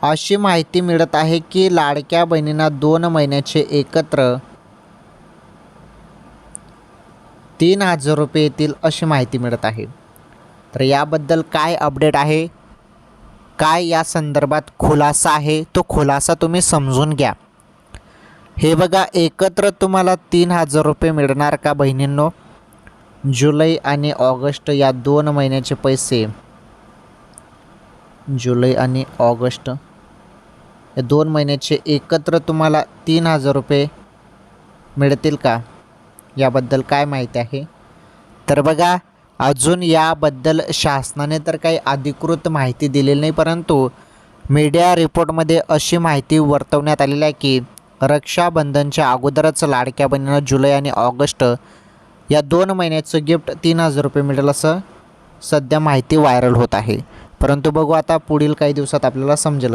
अशी माहिती मिळत आहे की लाडक्या बहिणींना 2 महिन्याचे एकत्र 3,000 रुपये येतील अशी माहिती मिळत आहे. तर याबद्दल काय अपडेट आहे, काय या संदर्भात खुलासा आहे, तो खुलासा तुम्ही समजून घ्या. हे बघा, एकत्र तुम्हाला 3,000 रुपये मिळणार का बहिणींनो? जुलै आणि ऑगस्ट या 2 महिन्याचे पैसे, जुलै आणि ऑगस्ट या 2 महिन्याचे एकत्र तुम्हाला 3,000 रुपये मिळतील का? याबद्दल काय माहिती आहे? तर बघा, अजून याबद्दल शासनाने तर काही अधिकृत माहिती दिलेली नाही, परंतु मीडिया रिपोर्टमध्ये अशी माहिती वर्तवण्यात आलेली आहे की रक्षाबंधनच्या अगोदरच लाडक्या बहिणींना जुलै आणि ऑगस्ट या 2 महिन्याचं गिफ्ट 3,000 रुपये मिळेल असं सध्या माहिती व्हायरल होत आहे. परंतु बघू आता पुढील काही दिवसात आपल्याला समजेलच.